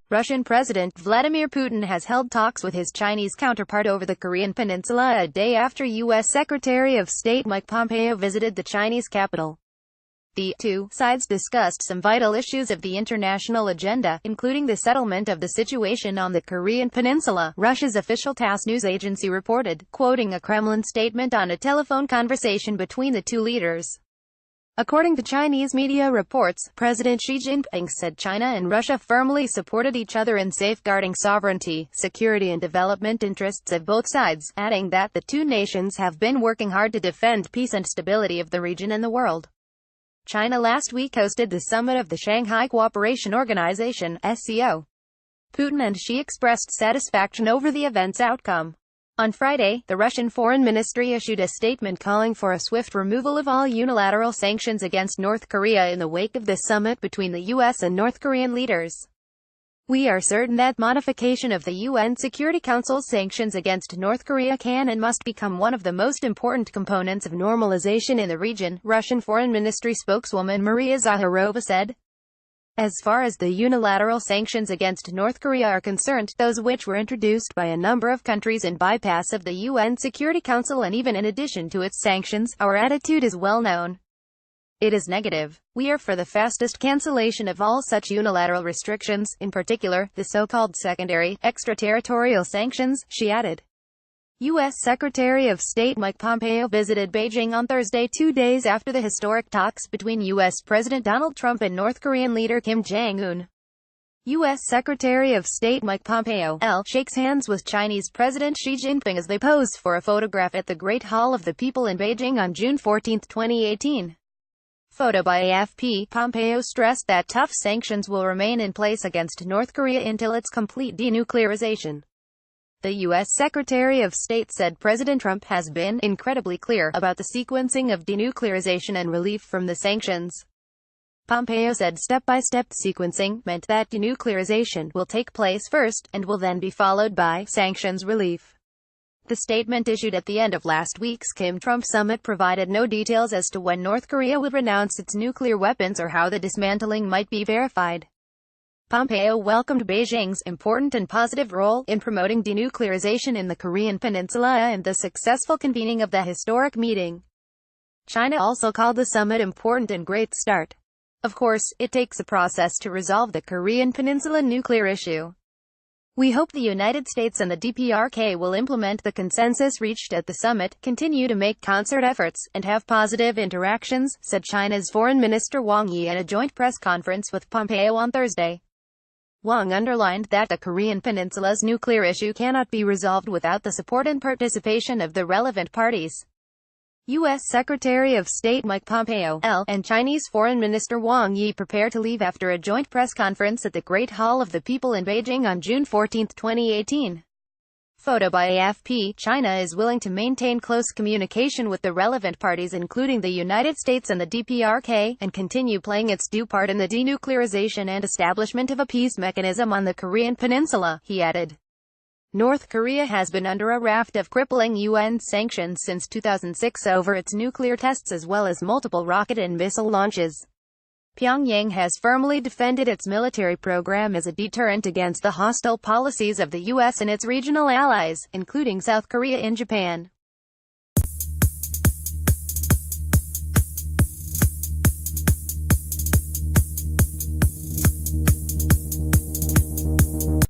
Russian President Vladimir Putin has held talks with his Chinese counterpart over the Korean Peninsula a day after U.S. Secretary of State Mike Pompeo visited the Chinese capital. The two sides discussed some vital issues of the international agenda, including the settlement of the situation on the Korean Peninsula, Russia's official TASS news agency reported, quoting a Kremlin statement on a telephone conversation between the two leaders. According to Chinese media reports, President Xi Jinping said China and Russia firmly supported each other in safeguarding sovereignty, security and development interests of both sides, adding that the two nations have been working hard to defend peace and stability of the region and the world. China last week hosted the summit of the Shanghai Cooperation Organization, SCO. Putin and Xi expressed satisfaction over the event's outcome. On Friday, the Russian Foreign Ministry issued a statement calling for a swift removal of all unilateral sanctions against North Korea in the wake of the summit between the U.S. and North Korean leaders. We are certain that modification of the UN Security Council's sanctions against North Korea can and must become one of the most important components of normalization in the region, Russian Foreign Ministry spokeswoman Maria Zakharova said. As far as the unilateral sanctions against North Korea are concerned, those which were introduced by a number of countries in bypass of the UN Security Council and even in addition to its sanctions, our attitude is well known. It is negative. We are for the fastest cancellation of all such unilateral restrictions, in particular, the so-called secondary, extraterritorial sanctions, she added. U.S. Secretary of State Mike Pompeo visited Beijing on Thursday, 2 days after the historic talks between U.S. President Donald Trump and North Korean leader Kim Jong-un. U.S. Secretary of State Mike Pompeo shakes hands with Chinese President Xi Jinping as they pose for a photograph at the Great Hall of the People in Beijing on June 14, 2018. Photo by AFP. Pompeo stressed that tough sanctions will remain in place against North Korea until its complete denuclearization. The U.S. Secretary of State said President Trump has been incredibly clear about the sequencing of denuclearization and relief from the sanctions. Pompeo said step-by-step sequencing meant that denuclearization will take place first, and will then be followed by sanctions relief. The statement issued at the end of last week's Kim-Trump summit provided no details as to when North Korea would renounce its nuclear weapons or how the dismantling might be verified. Pompeo welcomed Beijing's important and positive role in promoting denuclearization in the Korean Peninsula and the successful convening of the historic meeting. China also called the summit important and great start. Of course, it takes a process to resolve the Korean Peninsula nuclear issue. We hope the United States and the DPRK will implement the consensus reached at the summit, continue to make concert efforts, and have positive interactions, said China's Foreign Minister Wang Yi at a joint press conference with Pompeo on Thursday. Wang underlined that the Korean Peninsula's nuclear issue cannot be resolved without the support and participation of the relevant parties. U.S. Secretary of State Mike Pompeo and Chinese Foreign Minister Wang Yi prepare to leave after a joint press conference at the Great Hall of the People in Beijing on June 14, 2018. Photo by AFP. China is willing to maintain close communication with the relevant parties including the United States and the DPRK, and continue playing its due part in the denuclearization and establishment of a peace mechanism on the Korean Peninsula, he added. North Korea has been under a raft of crippling UN sanctions since 2006 over its nuclear tests as well as multiple rocket and missile launches. Pyongyang has firmly defended its military program as a deterrent against the hostile policies of the U.S. and its regional allies, including South Korea and Japan.